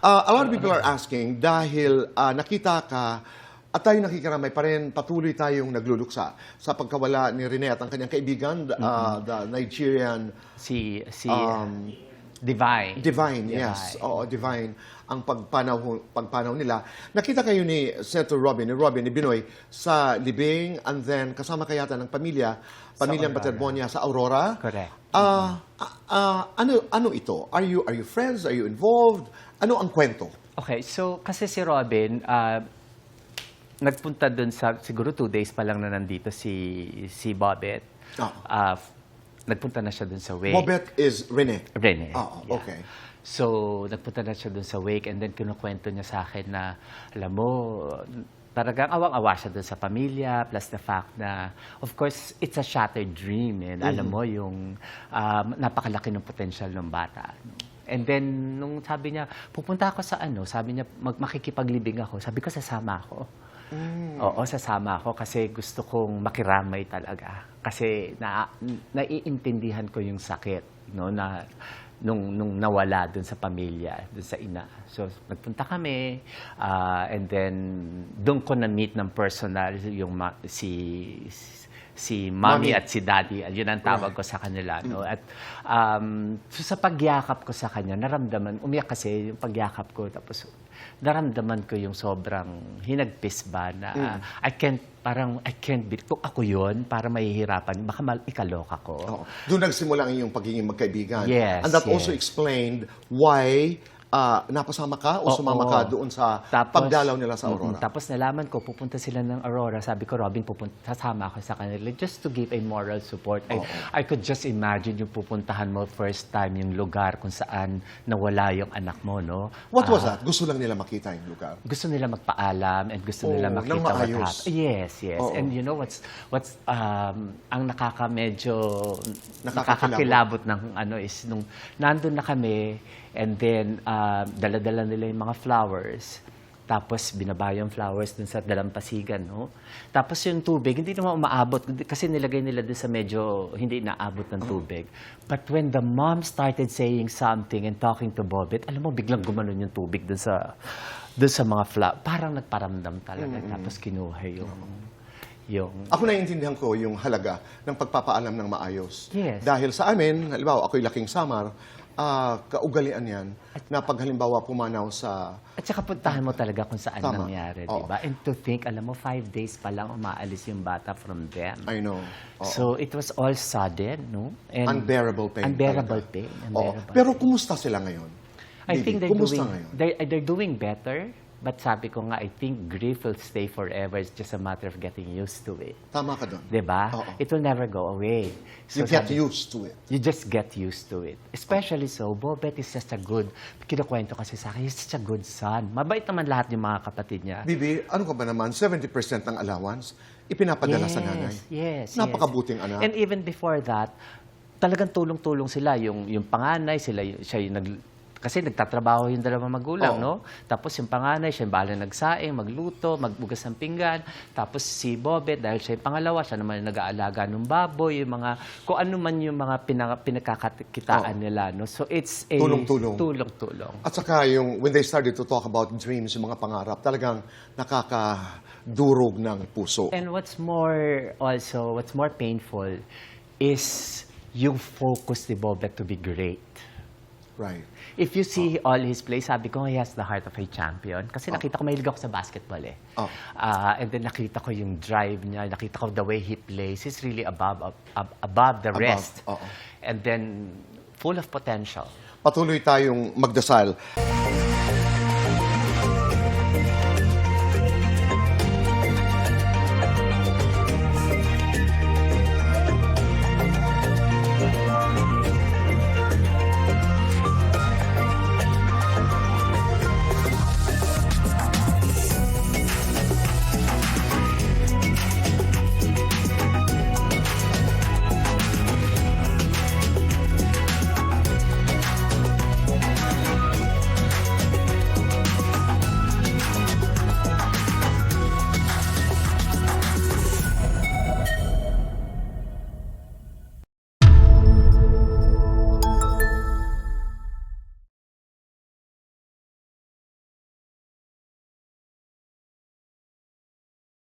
A lot of people are asking dahil nakita ka at tayo nakikiramay pa rin, patuloy tayong nagluluksa sa pagkawala ni Rene at ang kanyang kaibigan, the Nigerian Si Divine. Divine, yes. Oo, Divine. Ang pagpanaw nila. Nakita kayo ni Senator Robin, ni Binoy, sa libing and then kasama kayata ng pamilyang Baterbonia sa Aurora. Correct. Ano ito? Are you friends? Are you involved? Ano ang kwento? Okay, so kasi si Robin, nagpunta dun sa, siguro 2 days pa lang na nandito si Bobet. Nagpunta na siya dun sa wake. Bobet is Rene? Rene. Yeah. Okay. So, nagpunta na siya dun sa wake and then kinukwento niya sa akin na, alam mo, talagang awang-awa siya dun sa pamilya, plus the fact na, of course, it's a shattered dream. And alam mo, yung napakalaki ng potential ng bata. And then, nung sabi niya, pupunta ako sa sabi niya, makikipaglibing ako. Sabi ko, sasama ako. Oo, sasama ako kasi gusto kong makiramay talaga. Kasi naiintindihan ko yung sakit, no, na nung nawala dun sa pamilya, dun sa ina. So, nagpunta kami, and then doon ko na-meet ng personal yung si mommy at si daddy. Yun ang tawag ko sa kanila. No? At so sa pagyakap ko sa kanya, naramdaman, umiyak kasi yung pagyakap ko, tapos naramdaman ko yung sobrang hinagpis ba na I can't be, kung ako yun, para mahihirapan, baka ikaloka ko. Doon nagsimula ang iyong pagiging magkaibigan. Yes, and that also explained why napasama ka o sumama ka doon sa pagdalaw nila sa Aurora. Tapos nalaman ko, pupunta sila ng Aurora. Sabi ko, Robin, sasama ako sa kanila just to give a moral support. I could just imagine yung pupuntahan mo first time yung lugar kung saan nawala yung anak mo, no? What was that? Gusto lang nila makita yung lugar? Gusto nila magpaalam and gusto nila makita what happened. Yes. And you know what's ang nakakakilabot ng is nung nandun na kami. And then, dala-dala nila yung mga flowers. Tapos, binaba yung flowers dun sa dalampasigan, no? Tapos yung tubig, hindi naman umaabot. Kasi nilagay nila dun sa medyo hindi naabot ng tubig. But when the mom started saying something and talking to Bobet, alam mo, biglang gumanon yung tubig dun sa mga flowers. Parang nagparamdam talaga. Tapos kinuha yung... Ako naiintindihan ko yung halaga ng pagpapaalam ng maayos. Yes. Dahil sa amin, halimbawa, ako'y laking Samar, kaugalian yan na pag halimbawa pumanaw sa... At saka puntahan mo talaga kung saan nangyari, di ba? Oo. And to think, alam mo, 5 days pa lang umaalis yung bata from them. I know. So it was all sudden, no? And unbearable pain. Unbearable pain. Pero kumusta sila ngayon? I think they're they're doing better. But sabi ko nga, I think grief will stay forever. It's just a matter of getting used to it. Tama ka doon. Diba? It will never go away. So you get used to it. You just get used to it. Especially so, Bobet is just a good, kinukwento kasi sa akin, he's such a good son. Mabait naman lahat yung mga kapatid niya. Bibi, ano ka ba naman, 70% ng allowance, ipinapadala sa nanay. Yes. Napakabuting anak. And even before that, talagang tulong-tulong sila. Yung panganay, siya yung kasi nagtatrabaho yung dalawang magulang, no? Tapos yung panganay, siya yung bahala nagsaing, magluto, magbugas ng pinggan. Tapos si Bobet, dahil siya yung pangalawa, siya naman yung nag-aalaga ng baboy, yung mga, kung ano man yung mga pinagkakakitaan nila, no? So it's a... Tulong-tulong. Tulong-tulong. At saka yung, when they started to talk about dreams, yung mga pangarap, talagang nakakadurog ng puso. And what's more painful is yung focus ni Bobet to be great. Right. If you see all his plays, sabi ko, he has the heart of a champion. Kasi nakita ko, mahilig ako sa basketball eh. And then nakita ko yung drive niya, nakita ko the way he plays. He's really above the rest. And then, full of potential. Patuloy tayong magdasal.